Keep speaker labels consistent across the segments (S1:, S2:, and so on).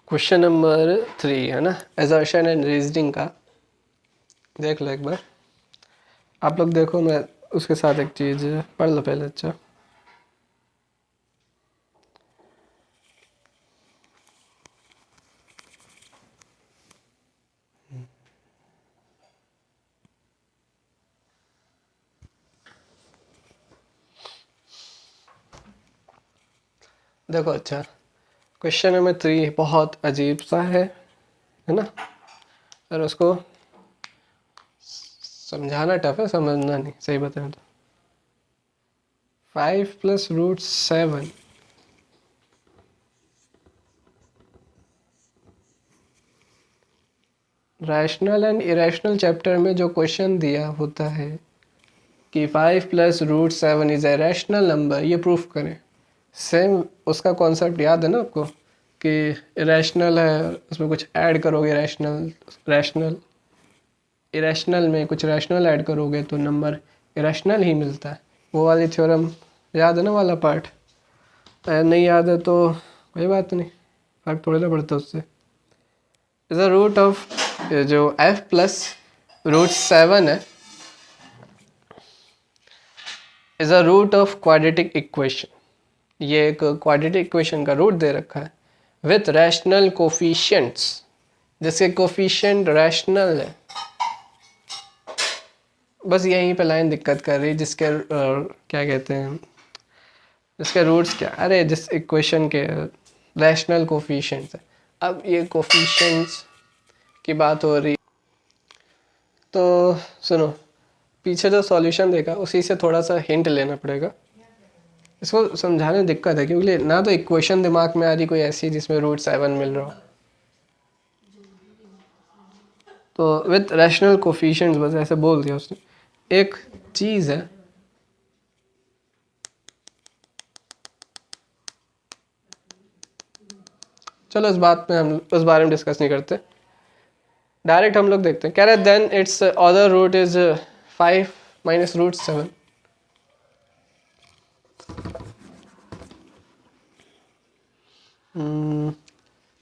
S1: Question number 3 है ना, assertion and reasoning का। देख लो एक बार, आप लोग देखो, मैं उसके साथ एक चीज़ पढ़ लो पहले। अच्छा, देखो। अच्छा, क्वेश्चन नंबर 3 बहुत अजीब सा है ना, और उसको समझाना टफ है, समझना नहीं। सही बताएं तो 5 + √7 रैशनल एंड इरेशनल चैप्टर में जो क्वेश्चन दिया होता है कि 5 + √7 इज ए रैशनल नंबर, ये प्रूफ करें। सेम उसका कॉन्सेप्ट याद है ना आपको कि इरेशनल है, उसमें कुछ ऐड करोगे रैशनल, रैशनल इरेशनल में कुछ रैशनल ऐड करोगे तो नंबर इरेशनल ही मिलता है। वो वाली थ्योरम याद है ना, वाला पार्ट। नहीं याद है तो कोई बात नहीं, फर्क थोड़ी ना पड़ता उससे। इज द रूट ऑफ जो f + √7 है, is a root of quadratic equation. ये एक क्वाड्रेटिक इक्वेशन का रूट दे रखा है विथ रैशनल कोफिशिएंट्स, जिसके कोफिशिएंट रैशनल है। बस यहीं पे लाइन दिक्कत कर रही है, जिसके क्या कहते हैं, जिसके रूट्स क्या, अरे जिस इक्वेशन के रैशनल कोफिशिएंट्स है। अब ये कोफिशिएंट्स की बात हो रही, तो सुनो, पीछे जो सॉल्यूशन देखा उसी से थोड़ा सा हिंट लेना पड़ेगा। इसको समझाने में दिक्कत है क्योंकि ना तो इक्वेशन दिमाग में आ रही कोई ऐसी जिसमें √7 मिल रहा हो, तो विथ रैशनल कोफिशिएंट्स, बस ऐसे बोल दिया उसने। एक चीज़ है, चलो इस बात में हम उस बारे में डिस्कस नहीं करते, डायरेक्ट हम लोग देखते हैं। कह रहे then it's other root is 5 - √7।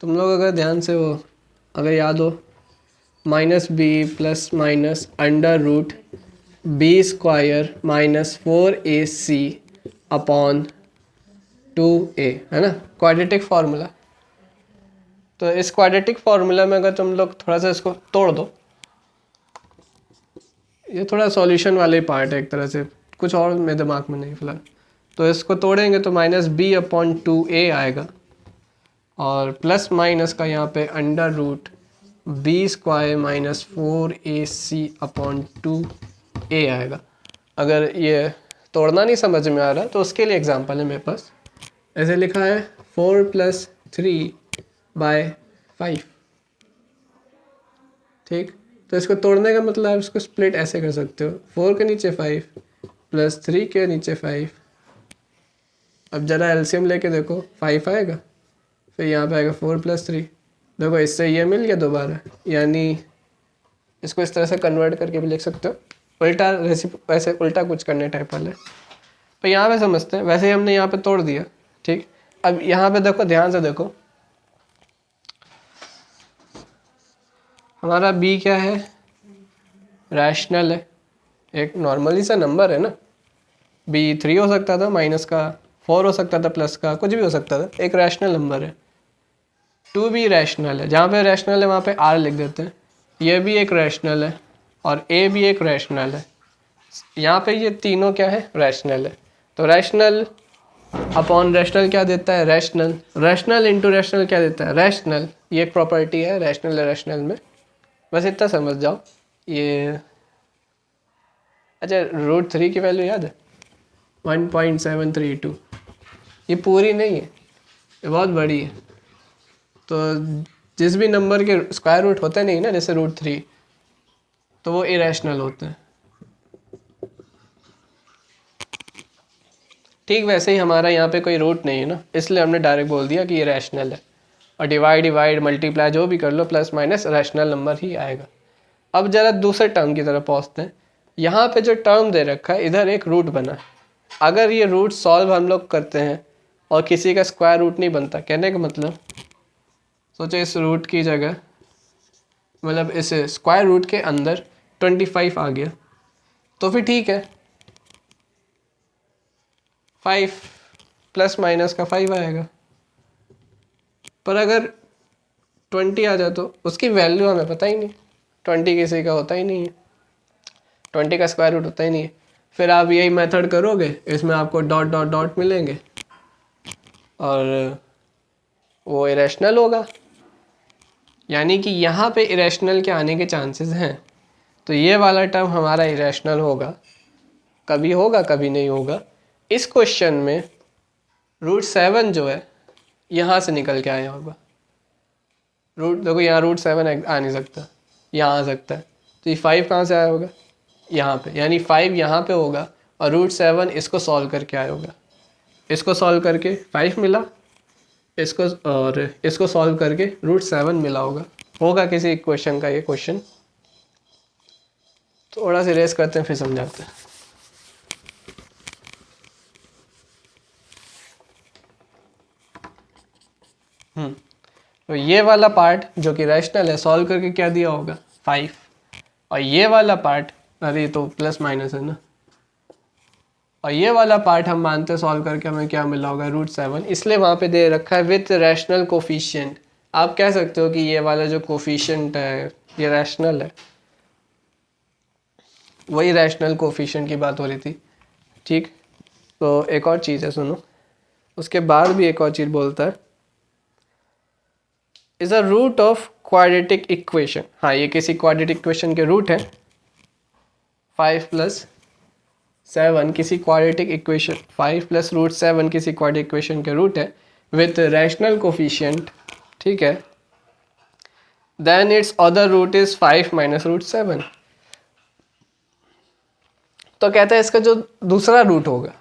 S1: तुम लोग अगर ध्यान से वो अगर याद हो, -b + -√b² -4ac/2a, है ना, क्वाड्रेटिक फार्मूला। तो इस क्वाड्रेटिक फार्मूला में अगर तुम लोग थोड़ा सा इसको तोड़ दो, ये थोड़ा सॉल्यूशन वाले पार्ट है एक तरह से, कुछ और मेरे दिमाग में नहीं फिलहाल। तो इसको तोड़ेंगे तो -b/2a आएगा, और प्लस माइनस का यहाँ पे √b² -4ac/2a आएगा। अगर ये तोड़ना नहीं समझ में आ रहा तो उसके लिए एग्जांपल है मेरे पास। ऐसे लिखा है 4 + 3/5, ठीक। तो इसको तोड़ने का मतलब इसको स्प्लिट ऐसे कर सकते हो, 4 के नीचे 5 + 3 के नीचे 5। अब ज़रा एलसीएम लेके देखो, 5 आएगा, फिर यहाँ पे आएगा 4 + 3। देखो इससे ये मिल गया दोबारा, यानी इसको इस तरह से कन्वर्ट करके भी लिख सकते हो, उल्टा वैसे उल्टा कुछ करने टाइप वाले। तो यहाँ पे समझते हैं, वैसे ही हमने यहाँ पे तोड़ दिया, ठीक। अब यहाँ पे देखो, ध्यान से देखो, हमारा b क्या है, रैशनल है, एक नॉर्मली सा नंबर है ना। b 3 हो सकता था, माइनस का 4 हो सकता था, प्लस का कुछ भी हो सकता था, एक रैशनल नंबर है। 2 भी रैशनल है, जहाँ पे रैशनल है वहाँ पे r लिख देते हैं। ये भी एक रैशनल है और a भी एक रैशनल है। यहाँ पे ये तीनों क्या है, रैशनल है। तो रैशनल अपॉन रैशनल क्या देता है, रैशनल। रैशनल इंटू रैशनल क्या देता है, रैशनल। ये एक प्रॉपर्टी है रैशनल रैशनल में, बस इतना समझ जाओ। ये अच्छा, √3 की वैल्यू याद है, 1.732। ये पूरी नहीं है, ये बहुत बड़ी है। तो जिस भी नंबर के स्क्वायर रूट होते नहीं ना, जैसे √3, तो वो इरेशनल होते हैं। ठीक वैसे ही हमारा यहाँ पे कोई रूट नहीं है ना, इसलिए हमने डायरेक्ट बोल दिया कि ये रैशनल है। और डिवाइड मल्टीप्लाई जो भी कर लो, प्लस माइनस रैशनल नंबर ही आएगा। अब जरा दूसरे टर्म की तरफ पहुँचते हैं। यहाँ पे जो टर्म दे रखा है, इधर एक रूट बना है। अगर ये रूट सॉल्व हम लोग करते हैं और किसी का स्क्वायर रूट नहीं बनता, कहने का मतलब सोचो इस रूट की जगह, मतलब इस स्क्वायर रूट के अंदर 25 आ गया तो फिर ठीक है, 5 प्लस माइनस का 5 आएगा। पर अगर 20 आ जाए तो उसकी वैल्यू हमें पता ही नहीं, 20 किसी का होता ही नहीं है, 20 का स्क्वायर रूट होता ही नहीं है। फिर आप यही मेथड करोगे, इसमें आपको डॉट डॉट डॉट मिलेंगे और वो इरेशनल होगा, यानी कि यहाँ पे इरेशनल के आने के चांसेस हैं। तो ये वाला टर्म हमारा इरेशनल होगा, कभी नहीं होगा। इस क्वेश्चन में √7 जो है यहाँ से निकल के आया होगा। रूट देखो यहाँ √7 आ नहीं सकता, यहाँ आ सकता है, तो ये 5 कहाँ से आया होगा, यहाँ पे, यानी 5 यहाँ पे होगा और √7 इसको सॉल्व करके आया होगा। इसको सॉल्व करके 5 मिला, इसको और इसको सॉल्व करके √7 मिला होगा किसी इक्वेशन का ये क्वेश्चन। थोड़ा सा रेस करते हैं फिर समझाते हैं। तो ये वाला पार्ट जो कि रैशनल है, सॉल्व करके क्या दिया होगा 5, और ये वाला पार्ट, अरे तो प्लस माइनस है ना, और ये वाला पार्ट हम मानते हैं सॉल्व करके हमें क्या मिला होगा √7, इसलिए वहाँ पे दे रखा है विथ रैशनल कोफिशिएंट। आप कह सकते हो कि ये वाला जो कोफिशिएंट है ये रैशनल है, वही रैशनल कोफिशिएंट की बात हो रही थी, ठीक। तो एक और चीज़ है सुनो, उसके बाद भी एक और चीज़ बोलता है, is a root of quadratic equation. हाँ, ये किसी क्वाड्रेटिक इक्वेशन के रूट है, 5 + 7 किसी क्वाड्रेटिक इक्वेशन, 5 + √7 किसी क्वाड्रेटिक इक्वेशन के रूट है विथ रैशनल कोफिशिएंट, ठीक है। Then it's other root is 5 - √7। तो कहता है इसका जो दूसरा रूट होगा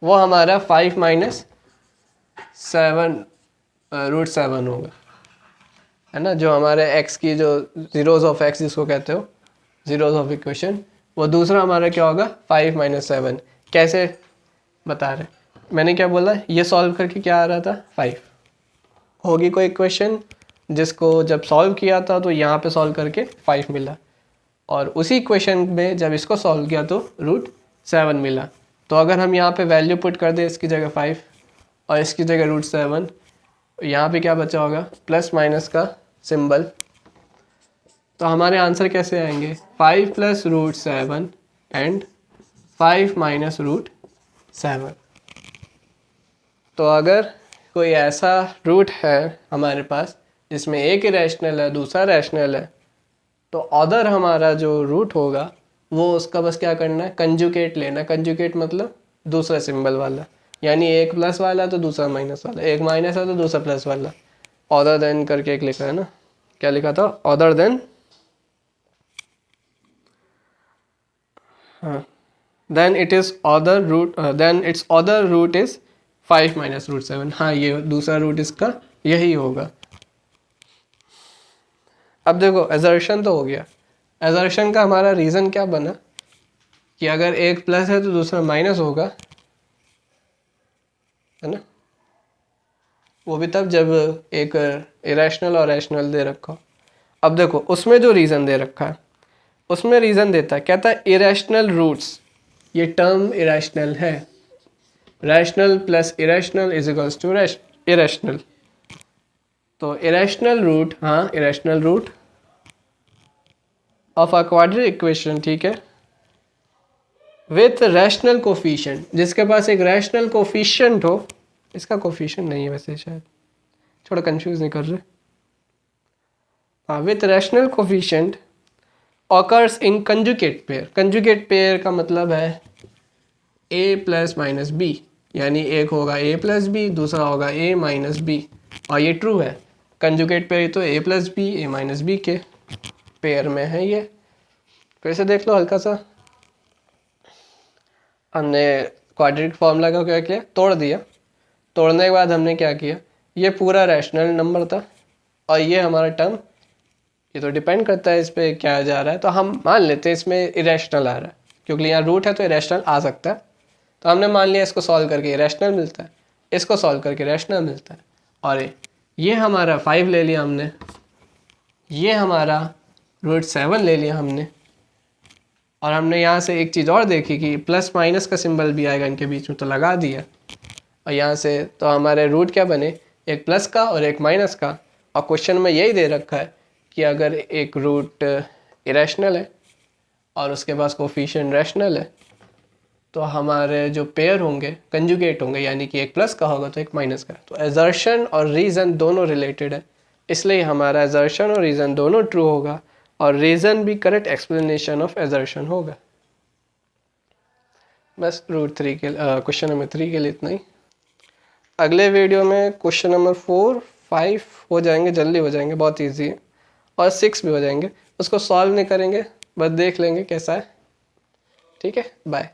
S1: वो हमारा 5 - 7 √7 होगा, है ना। जो हमारे x की जो जीरोज ऑफ x जिसको कहते हो, जीरोज ऑफ इक्वेशन, वो दूसरा हमारा क्या होगा 5 - 7। कैसे बता रहे, मैंने क्या बोला, ये सॉल्व करके क्या आ रहा था 5, होगी कोई इक्वेशन जिसको जब सॉल्व किया था तो यहाँ पे सॉल्व करके 5 मिला, और उसी इक्वेशन में जब इसको सॉल्व किया तो √7 मिला। तो अगर हम यहाँ पे वैल्यू पुट कर दें, इसकी जगह 5 और इसकी जगह √7, यहाँ पे क्या बचा होगा प्लस माइनस का सिंबल। तो हमारे आंसर कैसे आएंगे 5 + √7 एंड 5 - √7। तो अगर कोई ऐसा रूट है हमारे पास जिसमें एक इरेशनल है दूसरा रैशनल है, तो अदर हमारा जो रूट होगा वो उसका बस क्या करना है, कंजुगेट लेना। कंजुगेट मतलब दूसरा सिंबल वाला, यानी एक प्लस वाला तो दूसरा माइनस वाला, एक माइनस है तो दूसरा प्लस वाला। अदर देन करके एक लिखा है ना, क्या लिखा था, अदर देन, हाँ, then it is other root, then it's other root is 5 - √7। हाँ, ये दूसरा रूट इसका यही होगा। अब देखो एजर्शन तो हो गया, एजर्शन का हमारा रीज़न क्या बना कि अगर एक प्लस है तो दूसरा माइनस होगा, है ना। वो भी तब जब एक इरेशनल और रैशनल दे रखा हो। अब देखो उसमें जो रीज़न दे रखा है, उसमें रीज़न देता है, कहता है इरेशनल रूट्स, ये टर्म इरेशनल है, rational plus irrational is equals to irrational. तो इरेशनल रूट, हाँ irrational root of a quadratic equation, ठीक है, विथ रैशनल कोफिशिएंट, जिसके पास एक रैशनल कोफिशिएंट हो, इसका कोफिशिएंट नहीं है वैसे, शायद थोड़ा कंफ्यूज नहीं कर रहे, हाँ, with rational coefficient occurs in conjugate pair. Conjugate pair का मतलब है a + -b, यानी एक होगा a + b, दूसरा होगा a - b, और ये ट्रू है। कंजुगेट पेयर तो a + b a - b के पेयर में है। ये फिर से देख लो हल्का सा, हमने क्वाड्रेटिक फॉर्मूला का क्या किया, तोड़ दिया। तोड़ने के बाद हमने क्या किया, ये पूरा रैशनल नंबर था और ये हमारा टर्म, ये तो डिपेंड करता है इस पर क्या जा रहा है, तो हम मान लेते हैं इसमें इरेशनल आ रहा है, क्योंकि यहाँ रूट है तो इरेशनल आ सकता है। तो हमने मान लिया इसको सॉल्व करके इरेशनल मिलता है, इसको सॉल्व करके रैशनल मिलता है, और ये हमारा 5 ले लिया हमने, ये हमारा √7 ले लिया हमने, और हमने यहाँ से एक चीज़ और देखी कि प्लस माइनस का सिंबल भी आएगा इनके बीच में, तो लगा दिया। और यहाँ से तो हमारे रूट क्या बने, एक प्लस का और एक माइनस का। और क्वेश्चन में यही दे रखा है कि अगर एक रूट इरेशनल है और उसके पास कोफिशिएंट रैशनल है, तो हमारे जो पेयर होंगे कंजुगेट होंगे, यानी कि एक प्लस का होगा तो एक माइनस का। तो एजर्शन और रीज़न दोनों रिलेटेड है, इसलिए हमारा एजर्शन और रीज़न दोनों ट्रू होगा, और रीज़न भी करेक्ट एक्सप्लेनेशन ऑफ एजर्शन होगा। बस √3 के क्वेश्चन नंबर 3 के लिए इतना ही। अगले वीडियो में क्वेश्चन नंबर 4, 5 हो जाएंगे, जल्दी हो जाएंगे, बहुत इजी है, और 6 भी हो जाएंगे। उसको सॉल्व नहीं करेंगे, बस देख लेंगे कैसा है। ठीक है, बाय।